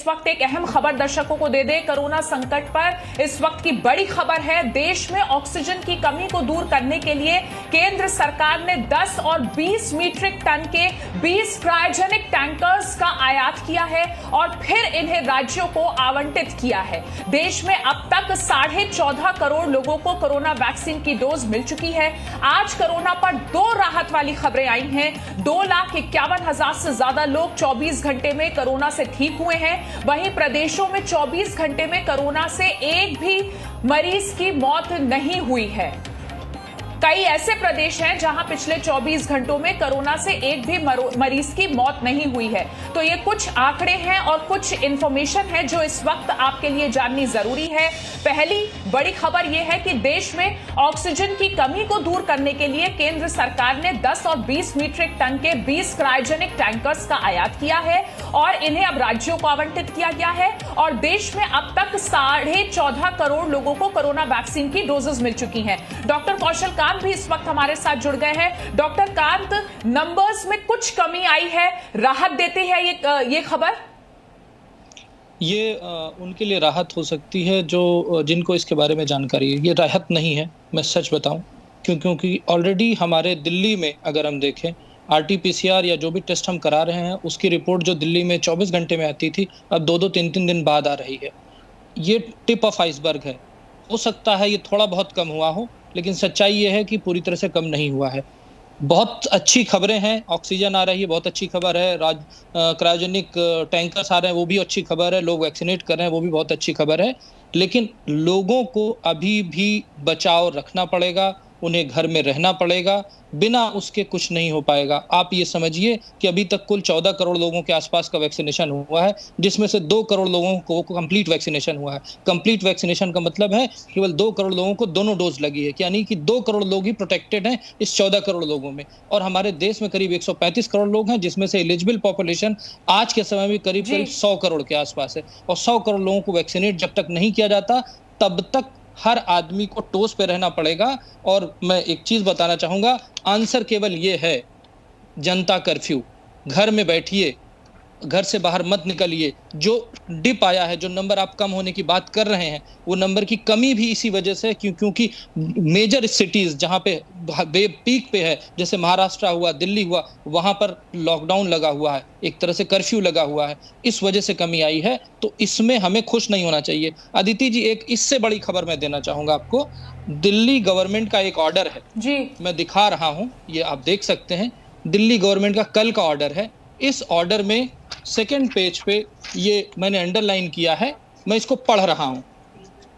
इस वक्त एक अहम खबर दर्शकों को दे दे। कोरोना संकट पर इस वक्त की बड़ी खबर है। देश में ऑक्सीजन की कमी को दूर करने के लिए केंद्र सरकार ने 10 और 20 मीट्रिक टन के 20 क्रायोजेनिक टैंकर्स का आयात किया है और फिर इन्हें राज्यों को आवंटित किया है। देश में अब तक 14.5 करोड़ लोगों को कोरोना वैक्सीन की डोज मिल चुकी है। आज कोरोना पर 2 राहत वाली खबरें आई हैं। 2,51,000 से ज्यादा लोग 24 घंटे में कोरोना से ठीक हुए हैं। वहीं प्रदेशों में 24 घंटे में कोरोना से एक भी मरीज की मौत नहीं हुई है। कई ऐसे प्रदेश हैं जहां पिछले 24 घंटों में कोरोना से एक भी मरीज की मौत नहीं हुई है। तो ये कुछ आंकड़े हैं और कुछ इंफॉर्मेशन है जो इस वक्त आपके लिए जाननी जरूरी है। पहली बड़ी खबर यह है कि देश में ऑक्सीजन की कमी को दूर करने के लिए केंद्र सरकार ने 10 और 20 मीट्रिक टन के 20 क्रायोजेनिक टैंकर्स का आयात किया है और इन्हें अब राज्यों को आवंटित किया गया है। और देश में अब तक 14.5 करोड़ लोगों को कोरोना वैक्सीन की डोजेस मिल चुकी हैं। डॉक्टर कौशल कांत भी इस वक्त हमारे साथ जुड़ गए हैं। डॉक्टर कांत, नंबर्स में कुछ कमी आई है, राहत देती है ये खबर? ये उनके लिए राहत हो सकती है जो जिनको इसके बारे में जानकारी है। ये राहत नहीं है, मैं सच बताऊं, क्योंकि ऑलरेडी हमारे दिल्ली में अगर हम देखें RT-PCR या जो भी टेस्ट हम करा रहे हैं उसकी रिपोर्ट जो दिल्ली में 24 घंटे में आती थी अब 2-2, 3-3 दिन बाद आ रही है। ये टिप ऑफ आइसबर्ग है। हो सकता है ये थोड़ा बहुत कम हुआ हो, लेकिन सच्चाई ये है कि पूरी तरह से कम नहीं हुआ है। बहुत अच्छी खबरें हैं, ऑक्सीजन आ रही है, बहुत अच्छी खबर है। क्रायोजेनिक टैंकर्स आ रहे हैं, वो भी अच्छी खबर है। लोग वैक्सीनेट कर रहे हैं, वो भी बहुत अच्छी खबर है। लेकिन लोगों को अभी भी बचाव रखना पड़ेगा, उन्हें घर में रहना पड़ेगा। बिना उसके कुछ नहीं हो पाएगा। आप ये समझिए कि अभी तक कुल 14 करोड़ लोगों के आसपास का वैक्सीनेशन हुआ है, जिसमें से 2 करोड़ लोगों को कंप्लीट वैक्सीनेशन हुआ है। कंप्लीट वैक्सीनेशन का मतलब है केवल 2 करोड़ लोगों को दोनों डोज लगी है, यानी कि 2 करोड़ लोग ही प्रोटेक्टेड हैं इस 14 करोड़ लोगों में। और हमारे देश में करीब 135 करोड़ लोग हैं, जिसमें से एलिजिबल पॉपुलेशन आज के समय में करीब 100 करोड़ के आसपास है। और 100 करोड़ लोगों को वैक्सीनेट जब तक नहीं किया जाता तब तक हर आदमी को टोस पे रहना पड़ेगा। और मैं एक चीज बताना चाहूंगा, आंसर केवल ये है, जनता कर्फ्यू। घर में बैठिए, घर से बाहर मत निकलिए। जो डिप आया है, जो नंबर आप कम होने की बात कर रहे हैं, वो नंबर की कमी भी इसी वजह से, क्योंकि मेजर सिटीज जहां पे पीक पे है, जैसे महाराष्ट्र हुआ, दिल्ली हुआ, वहां पर लॉकडाउन लगा हुआ है, एक तरह से कर्फ्यू लगा हुआ है। इस वजह से कमी आई है। तो इसमें हमें खुश नहीं होना चाहिए। अदिति जी, एक इससे बड़ी खबर मैं देना चाहूंगा आपको। दिल्ली गवर्नमेंट का एक ऑर्डर है जी, मैं दिखा रहा हूं, ये आप देख सकते हैं। दिल्ली गवर्नमेंट का कल का ऑर्डर है। इस ऑर्डर में सेकेंड पेज पे ये मैंने अंडरलाइन किया है, मैं इसको पढ़ रहा हूं।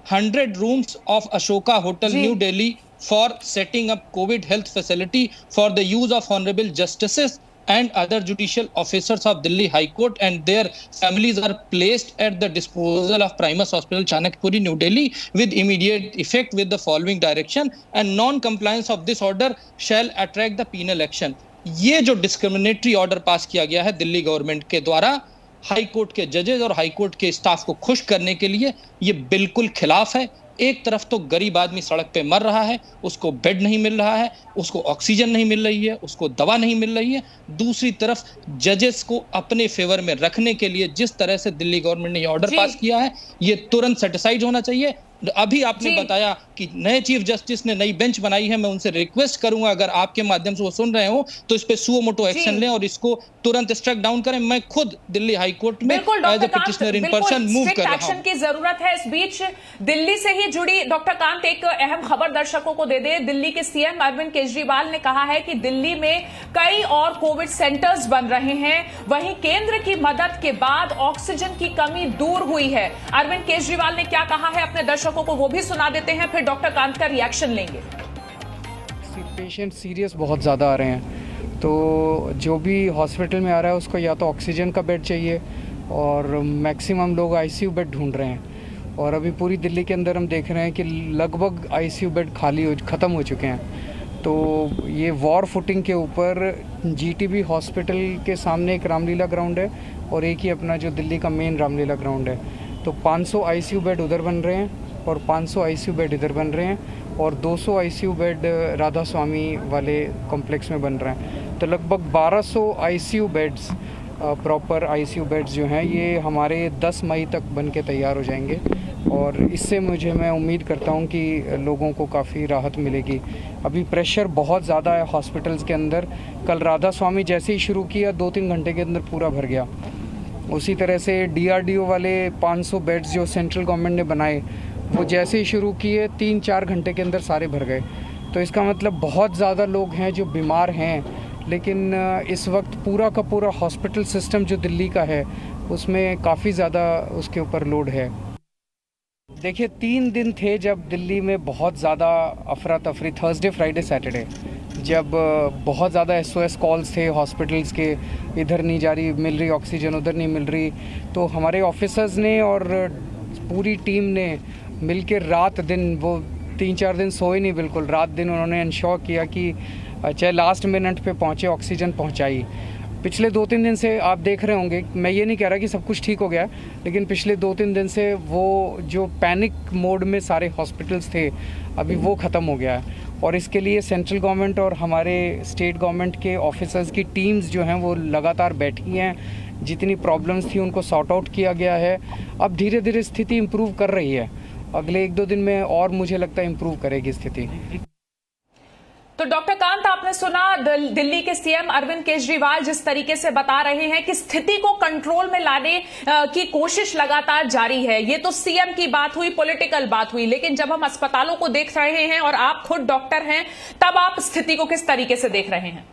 100 rooms of Ashoka Hotel, New Delhi for setting up COVID health facility for the use of honorable justices and other judicial officers of Delhi High Court and their families are placed at the disposal of Primus Hospital, Chanakpuri, New Delhi with immediate effect with the following direction, and non-compliance of this order shall attract the penal action। ये जो discriminatory order pass किया गया है Delhi government के द्वारा high court के जजेस और हाई कोर्ट के स्टाफ को खुश करने के लिए, ये बिल्कुल खिलाफ है। एक तरफ तो गरीब आदमी सड़क पे मर रहा है, उसको बेड नहीं मिल रहा है, उसको ऑक्सीजन नहीं मिल रही है, उसको दवा नहीं मिल रही है। दूसरी तरफ जजेस को अपने फेवर में रखने के लिए जिस तरह से दिल्ली गवर्नमेंट ने ये ऑर्डर पास किया है, ये तुरंत सेटिसाइड होना चाहिए। अभी आपने बताया कि नए चीफ जस्टिस ने नई बेंच बनाई है। मैं उनसे रिक्वेस्ट करूंगा, अगर आपके माध्यम से वो सुन रहे हो, तो इस पे सुओ मोटो एक्शन लें और इसको तुरंत स्ट्राइक डाउन करें। मैं खुद दिल्ली हाई कोर्ट में as a petitioner in person move कर रहा हूं। एक्शन की जरूरत है। इस बीच दिल्ली से ही जुड़ी डॉक्टर कांत एक अहम खबर दर्शकों को दे दे। दिल्ली के सीएम अरविंद केजरीवाल ने कहा है कि दिल्ली में कई और कोविड सेंटर्स बन रहे हैं, वहीं केंद्र की मदद के बाद ऑक्सीजन की कमी दूर हुई है। अरविंद केजरीवाल ने क्या कहा है अपने दर्शकों को, वो भी सुना देते हैं, फिर डॉक्टर कांत का रिएक्शन लेंगे। पेशेंट सीरियस बहुत ज़्यादा आ रहे हैं, तो जो भी हॉस्पिटल में आ रहा है उसको या तो ऑक्सीजन का बेड चाहिए और मैक्सिमम लोग आईसीयू बेड ढूंढ रहे हैं। और अभी पूरी दिल्ली के अंदर हम देख रहे हैं कि लगभग आईसीयू बेड ख़त्म हो चुके हैं। तो ये वॉर फुटिंग के ऊपर जीटीबी हॉस्पिटल के सामने एक रामलीला ग्राउंड है और एक ही अपना जो दिल्ली का मेन रामलीला ग्राउंड है। तो 500 आईसीयू बेड उधर बन रहे हैं और 500 आईसीयू बेड इधर बन रहे हैं और 200 आईसीयू बेड राधा स्वामी वाले कॉम्प्लेक्स में बन रहे हैं। तो लगभग 1200 ICU beds proper ICU beds जो हैं ये हमारे 10 मई तक बन के तैयार हो जाएंगे और इससे मैं उम्मीद करता हूं कि लोगों को काफ़ी राहत मिलेगी। अभी प्रेशर बहुत ज़्यादा है हॉस्पिटल्स के अंदर। कल राधा स्वामी जैसे ही शुरू किया 2-3 घंटे के अंदर पूरा भर गया। उसी तरह से DRDO वाले 500 बेड्स जो सेंट्रल गवर्नमेंट ने बनाए वो जैसे ही शुरू किए 3-4 घंटे के अंदर सारे भर गए। तो इसका मतलब बहुत ज़्यादा लोग हैं जो बीमार हैं, लेकिन इस वक्त पूरा का पूरा हॉस्पिटल सिस्टम जो दिल्ली का है उसमें काफ़ी ज़्यादा उसके ऊपर लोड है। देखिए 3 दिन थे जब दिल्ली में बहुत ज़्यादा अफरा तफरी, थर्सडे फ्राइडे सैटरडे, जब बहुत ज़्यादा SOS कॉल्स थे हॉस्पिटल्स के, इधर नहीं जा रही मिल रही ऑक्सीजन, उधर नहीं मिल रही। तो हमारे ऑफिसर्स ने और पूरी टीम ने मिलकर रात दिन, वो 3-4 दिन सोए नहीं बिल्कुल, रात दिन उन्होंने इंश्योर किया कि चाहे लास्ट मिनट पे पहुँचे ऑक्सीजन पहुँचाई। पिछले 2-3 दिन से आप देख रहे होंगे, मैं ये नहीं कह रहा कि सब कुछ ठीक हो गया, लेकिन पिछले 2-3 दिन से वो जो पैनिक मोड में सारे हॉस्पिटल्स थे अभी वो ख़त्म हो गया है। और इसके लिए सेंट्रल गवर्नमेंट और हमारे स्टेट गवर्नमेंट के ऑफिसर्स की टीम्स जो हैं वो लगातार बैठी हैं। जितनी प्रॉब्लम्स थी उनको सॉर्ट आउट किया गया है। अब धीरे धीरे स्थिति इम्प्रूव कर रही है, अगले 1-2 दिन में और मुझे लगता है इम्प्रूव करेगी स्थिति। तो डॉक्टर कांत, आपने सुना दिल्ली के सीएम अरविंद केजरीवाल जिस तरीके से बता रहे हैं कि स्थिति को कंट्रोल में लाने की कोशिश लगातार जारी है। ये तो सीएम की बात हुई, पॉलिटिकल बात हुई, लेकिन जब हम अस्पतालों को देख रहे हैं और आप खुद डॉक्टर हैं, तब आप स्थिति को किस तरीके से देख रहे हैं?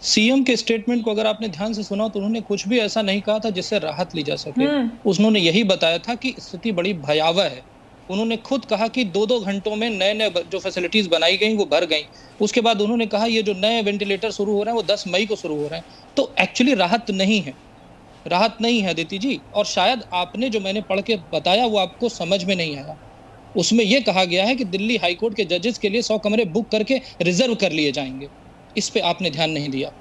सीएम के स्टेटमेंट को अगर आपने ध्यान से सुना तो उन्होंने कुछ भी ऐसा नहीं कहा था जिससे राहत ली जा सके। उन्होंने यही बताया था कि स्थिति बड़ी भयावह है। उन्होंने खुद कहा कि 2-2 घंटों में नए जो फैसिलिटीज बनाई गई वो भर गई। उसके बाद उन्होंने कहा ये जो नए वेंटिलेटर शुरू हो रहे हैं वो 10 मई को शुरू हो रहे हैं। तो एक्चुअली राहत नहीं है अदिति जी। और शायद आपने जो मैंने पढ़ के बताया वो आपको समझ में नहीं आया। उसमें यह कहा गया है कि दिल्ली हाईकोर्ट के जजेस के लिए 100 कमरे बुक करके रिजर्व कर लिए जाएंगे। इस पे आपने ध्यान नहीं दिया।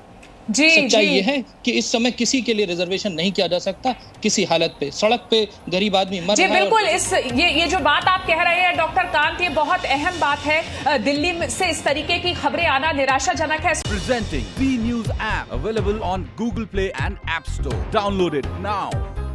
सच्चाई ये है कि इस समय किसी के लिए रिजर्वेशन नहीं किया जा सकता किसी हालत पे। सड़क पे गरीब आदमी मर रहा है। बिल्कुल, ये जो बात आप कह रहे हैं डॉक्टर कांत, ये बहुत अहम बात है। दिल्ली से इस तरीके की खबरें आना निराशाजनक है। Presenting B News app available on Google Play and App Store. Download it now.